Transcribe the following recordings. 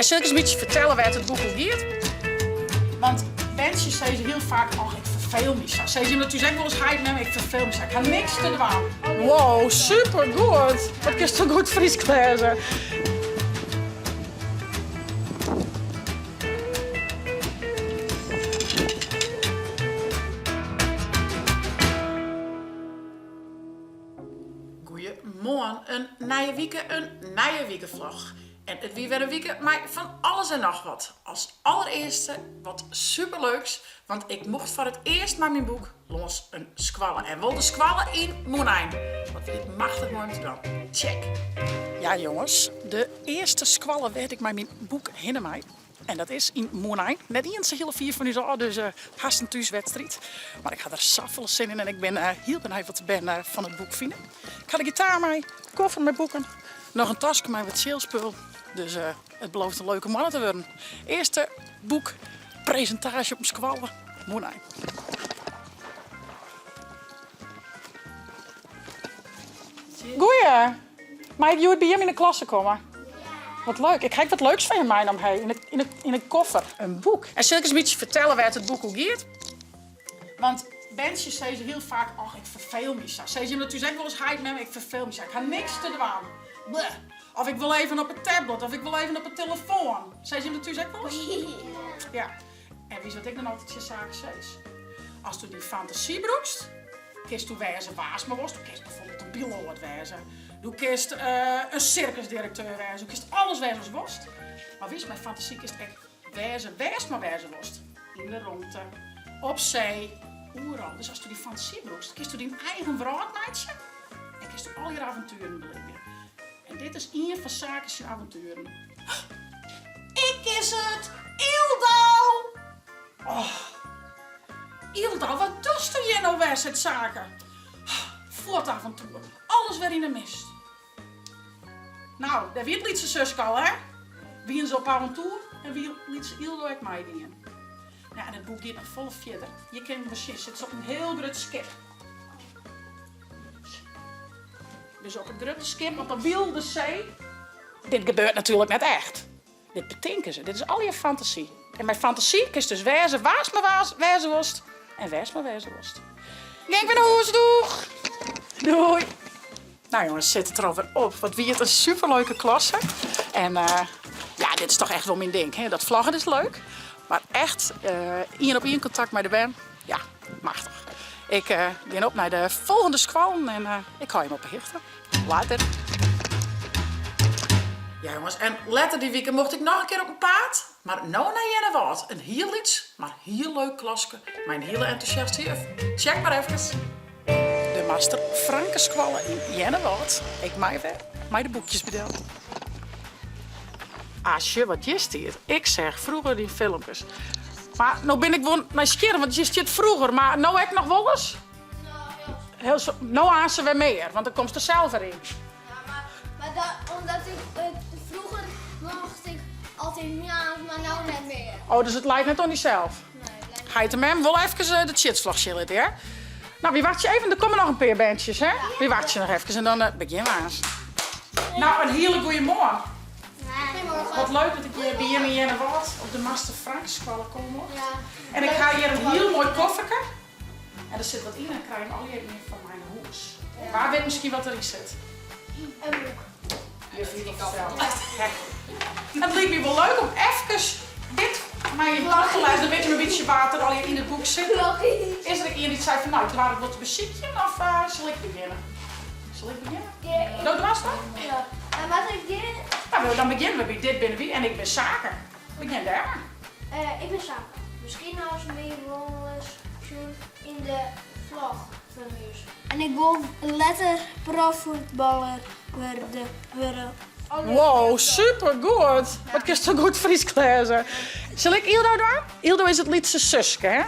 En zal ik eens een beetje vertellen waar het boek over gaat? Want mensen zeggen heel vaak, oh, ik verveel me zo. Ze zeggen natuurlijk ook wel eens, ga ik verveel me zo. Ik ga niks te doen. Wow, supergoed. Wat is zo goed Fries lezen. Goedemorgen, een nieuwe weekenvlog. En het wie weer een week, maar van alles en nog wat. Als allereerste wat superleuks, want ik mocht voor het eerst met mijn boek los een squallen. En wilde squallen in Moenijn. Wat vind ik machtig mooi om te doen. Check. Ja jongens, de eerste squallen werd ik met mijn boek Hinnemij. En dat is in Moenijn. Net niet eens een hele 4 van u zo, dus haast een thuiswedstrijd. Maar ik ga er zoveel zin in en ik ben heel benieuwd wat ben van het boek vinden. Ik ga de gitaar mee, koffer met boeken, nog een tasje met wat zeelspul. Dus het belooft een leuke mannen te worden. Eerste boek, presentatie op een squallen, Moenijn. Goeie, maar je moet bij hem in de klasse komen. Wat leuk. Ik krijg wat leuks van je mij omheen. In een koffer. Een boek. En zal ik eens een beetje vertellen waar het boek over gaat? Want mensen zeggen heel vaak, oh, ik verveel me zo. Ze zeggen natuurlijk ook wel eens, ik verveel me zo. Ik ga niks te doen. Bleh. Of ik wil even op een tablet, of ik wil even op een telefoon. Ze zeggen natuurlijk ook wel eens. Ja. En wie zat ik dan altijd je zaken steeds? Als je die fantasie broekst, kiest je wezen waas maar was. Je kiest bijvoorbeeld een piloot wezen. Je kiest een circusdirecteur wezen. Je kiest alles wezen als worst. Maar wie is mijn fantasie kiest echt wees maar wezen worst. In de rondte, op zee, overal. Dus als je die fantasie broekst, kiest je die eigen verhaal-meidje. En kiest je al je avonturen beleven. En dit is een van Sakers avonturen. Ik is het! Ildo! Oh. Ildo, wat doet je nou weer het zaken? Voortavontuur. Alles weer in de mist. Nou, daar weet liet ze zus al, hè? Wie is op avontuur en wie liet ze Ildo ook mij dienen. Nou, en het boek gaat nog vol verder. Je kent misschien, het is op een heel groot schip. Dus op een grote schip op een wilde zee. Dit gebeurt natuurlijk net echt. Dit betinken ze. Dit is al je fantasie. En mijn fantasie is dus wezen, waas maar wezen worst. En wees maar wezen worst. Ik ben naar huis, doeg! Doei! Nou jongens, zit het er alweer op. Wat wie het een superleuke klasse. En ja, dit is toch echt wel mijn ding. Hè? Dat vlaggen is leuk. Maar echt, 1 op 1 contact met de band. Ja, machtig. Ik ben op naar de volgende squallen en ik ga hem op berichten. Later. Ja jongens, en later die week mocht ik nog een keer op een paard. Maar nou naar Jennewaard. Een heel iets, maar heel leuk klasje. Mijn hele enthousiaste juf. Check maar even. De master Franke squallen in Jennewaard. Ik mij de boekjes bedeeld. Asje, wat is dit? Ik zeg vroeger die filmpjes. Maar nou ben ik gewoon nieuwsgierig, want je zit vroeger, maar nou heb ik nog wel eens. Nou aan ze weer meer, want dan komt er zelf erin. Ja, maar omdat ik vroeger mocht ik altijd niet aan, maar nou net meer. Oh, dus het lijkt net aan jezelf. Nee, Ga je het hem wel even de chitsvlag chillen, hè? Nou, wie wacht je even? Er komen nog een paar bandjes, hè? Wie wacht je nog even en dan begin maar eens. Nou, een hele goede morgen. Goedemorgen. Wat leuk dat ik hier bij Jimmy Jennewaard op de Master Frank squallen kom. Ja. En ik ga hier een heel mooi koffertje. En er zit wat in en ik krijg al je van mijn hoes. Ja. Waar weet misschien wat erin zit? Een boek. Je vindt het verteld. Het leek me wel leuk om even dit maar je te lezen. Dan weet je een beetje water al je in het boek zit. Is er iemand die zei van nou, waar ik wat muziekje of zal ik beginnen? Zal ik beginnen? Ja. Nou, was dat? Ja. En wat ik dit? Nou, dan beginnen we bij dit binnen wie en ik ben Saker. Begin daar. Ik ben Saka. Misschien als meer eens in de vlog van huis. En ik wil later profvoetballer worden. Wow, supergoed. Wat kun je zo goed Fries lezen. Zal ik Ildo doen? Ildo is het liedse Suske, hè? Ja.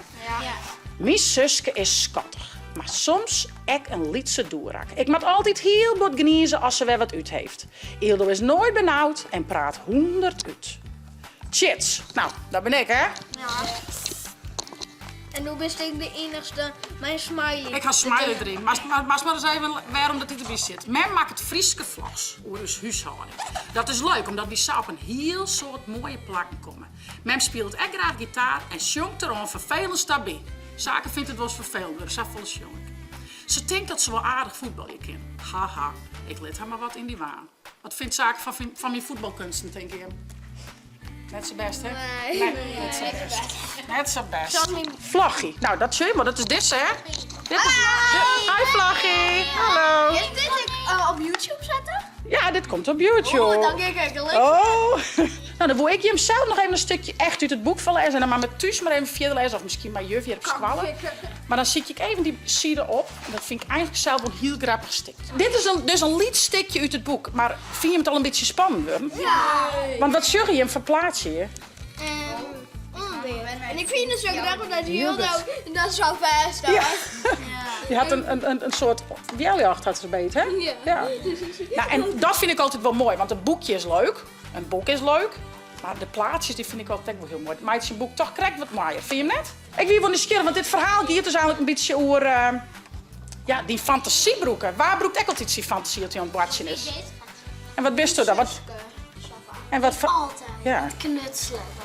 Mijn Suske is schattig. Maar soms ek een liedse doerak. Ik moet altijd heel goed geniezen als ze weer wat uit heeft. Ildo is nooit benauwd en praat 100 uit. Chits. Nou, dat ben ik, hè? Ja. En nu ben ik de enigste, mijn smiley. Ik ga smiley erin. Maar eens even waarom dat hij erbij zit. Men maakt het Frieske vlogs over ons huishouding. Dat is leuk, omdat die zou op een heel soort mooie plakken komen. Mem speelt echt graag gitaar en jongt er een vervelend daarbij. Zaken vindt het wel eens vervelend, dus dat volle jongen. Ze denkt dat ze wel aardig voetballen kan. Haha, ik let haar maar wat in die waan. Wat vindt Zaken van mijn voetbalkunsten, denk je? Net zo best, hè? Nee, net zo best. Net zo best. Vlaggie. Nou, dat zie je, maar dat is dit, hè? Hi, Vlaggie. Hallo. Wil dit op YouTube zetten? Ja, dit komt op YouTube. Oh, dan kijk ik leuk. Oh. Nou, dan wil ik je hem zelf nog even een stukje echt uit het boek verlezen. En dan maar met thuis maar even verder lezen. Of misschien maar juf hier op squallen. Maar dan zie ik even die side op. En dat vind ik eigenlijk zelf een heel grappig stuk. Dit is dus een lietstukje uit het boek. Maar vind je het al een beetje spannend, Wurm? Ja. Want wat zeg je hem verplaats je? En ik vind het zo grappig dat hij heel dat zo vast staat. Ja. Je had een soort wieljagd had ze een beetje, hè? Ja. Nou, en dat vind ik altijd wel mooi, want een boekje is leuk. Een boek is leuk. Maar de plaatsjes die vind ik altijd wel heel mooi. Maar het is een boek toch krijgt wat mooier. Vind je hem net? Ik wil wel nieuwsgierig, want dit verhaal gaat dus eigenlijk een beetje over die fantasiebroeken. Waar broekt ik altijd die fantasie dat hij aan het bladje is? En wat bist u dan? En wat voor... Altijd. Ja. Knutselen.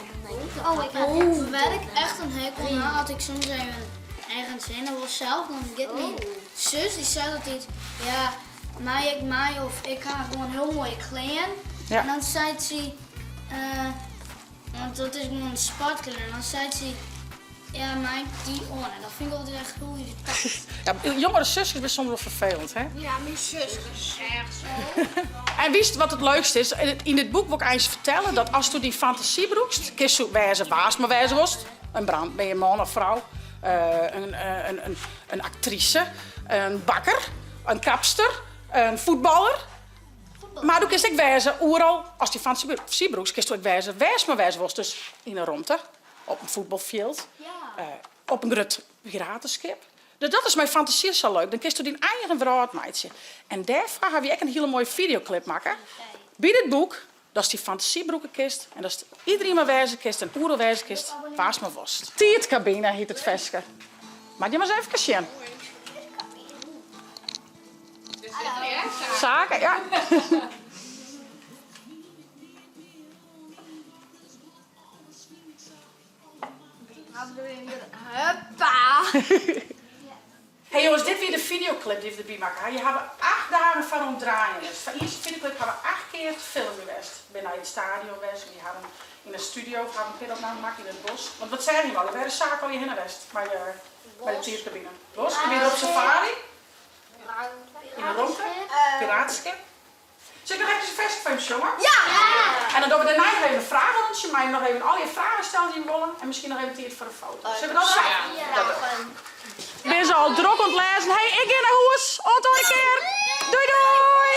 Oh, ik had waar ik echt een hekel aan had ik soms even ergens heen en was zelf dan get me. Zus die zei dat iets, ja, mij of ik ga gewoon heel mooie kleren. Ja. En dan zei ze, want dat is gewoon een sportkleur. En dan zei ze, ja, mij die on. En dat vind ik altijd echt heel irritant. Ja, jongere zusjes is soms wel vervelend, hè? Ja, mijn zus is echt zo. En wist wat het leukste is? In dit boek wil ik eens vertellen dat als je die fantasie broekst, kies je wijze baas maar wijze was. Een brand, ben je man of vrouw, een actrice, een bakker, een kapster, een voetballer. Maar ook is ik wijze overal, als die fantasie broekst, kies je ook wijze maar wijze was. Dus in een ronde, op een voetbalveld, op een groot piratenschip. Dus dat is mijn fantasie zo leuk. Dan kiest je die eigen verhaal meidje. En daarvoor heb je ook een hele mooie videoclip maken. Bij dit boek, dat is die fantasiebroekenkist. En dat is iedereen maar wijzenkist en oerwijzenkist. Paas maar worst. Tietkabine heet het vestje. Maar je maar eens even zien. Zaken, ja. Huppa! Hey jongens, dit weer de videoclip die we erbij maken. Je hebben 8 dagen van ons draaien. Dus van eerste videoclip hebben we 8 keer filmen geweest. Ik ben naar het stadion geweest. We hebben in een studio een keer opname gemaakt in het bos. Want wat zei je wel? Er waren zaken al je heen geweest bij de tierkabine. Bos, je bent op safari. In een ronde. Piratenschip. Zeg ik nog even een vestfilm, jongen? Ja! En dan doen we daarna nog even een vragenrondje. Maar nog even al je vragen stellen die je willen. En misschien nog even tijd voor een foto. Zullen we dat doen? Ja. Ben ze al druk aan het lezen? Hey, ik ga naar huis. Tot een keer. Doei doei.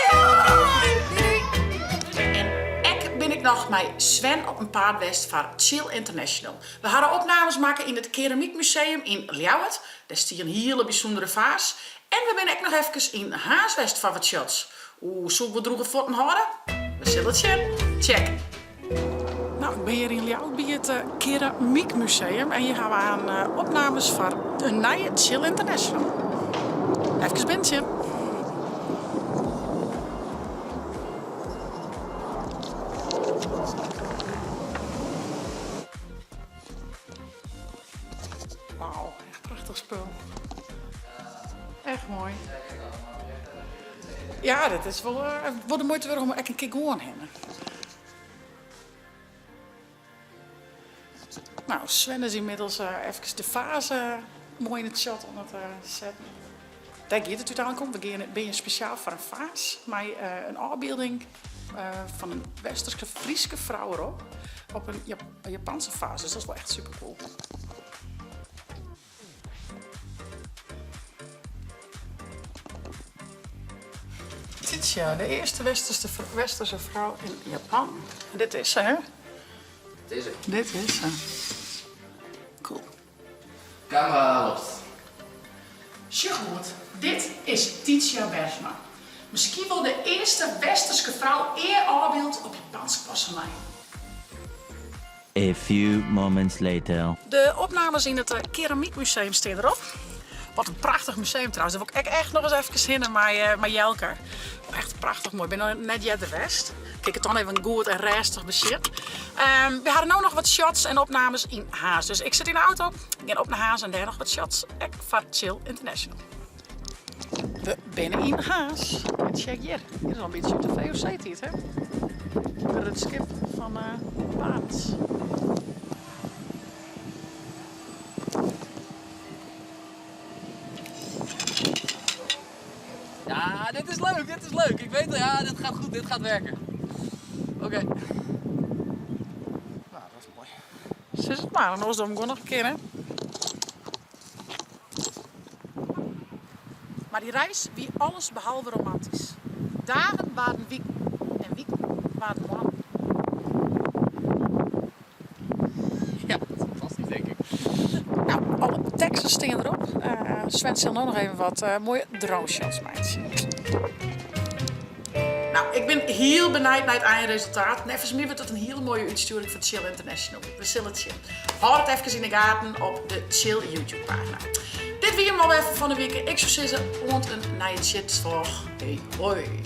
En ik ben ik nog met Sven op een paardwest van Chill International. We hadden opnames maken in het Keramiekmuseum in Ljouwert. Daar is een hele bijzondere vaas. En we zijn ook nog even in Haaswest van wat shots. Zullen we droegen voor een houden? We zullen het zien. Check. Nou, ik ben hier in Ljouwert bij het Keramiekmuseum. En hier gaan we aan opnames van een nieuwe Chill International. Even bentje. Wauw, echt prachtig spul. Echt mooi. Ja, dat is wel de moeite waard om echt een keer gewoon te hebben. Nou, Sven is inmiddels even de fase mooi in het shot aan het zetten. Daar gaat het uiteindelijk om. We ben je speciaal voor een vaas. Maar een afbeelding van een westerse Friese vrouw erop. Op een Japanse vaas. Dus dat is wel echt super cool. Dit is ja de eerste westerse vrouw in Japan. Dit is ze, hè? Dit is het. Dit is ze. Cool. Camera lost. Zo goed. Dit is Titia Bergman. Misschien wel de eerste westerse vrouw afbeeld op Japanse porcelein. A few moments later. De opnames in het Keramiekmuseum staan erop. Wat een prachtig museum trouwens. Daar wil ik echt nog eens even heen met Jelker. Echt prachtig mooi. Ik ben nog net Jet de West. Kijk het dan even goed en rustig bezit. We hadden ook nog wat shots en opnames in Haas. Dus ik zit in de auto, ik ga op naar Haas en daar nog wat shots van Chill International. We binnen in Haas. En check hier. Dit is al een beetje op de VOC-tijd, hè? Het schip van Paats. Ja, dit is leuk, dit is leuk. Ik weet het, ja, dit gaat goed, dit gaat werken. Oké. Nou, dat is mooi. Zit het maar, dan was het gewoon nog een keer, hè? Maar die reis wie alles behalve romantisch. Dagen waren wieken en wieken waren mannen. Ja, dat is fantastisch, denk ik. Nou, alle teksten staan erop. Sven zal nog even wat mooie droneshots maken. Nou, ik ben heel benieuwd naar het eindresultaat. Nevens mij wordt het een hele mooie uitsturing van Chill International. We zullen het zien. Houd het even in de gaten op de Chill YouTube pagina. Dit weer hem al even van de week. Ik zou zeggen, ont een nieuwe shit voor. Hey, hoi.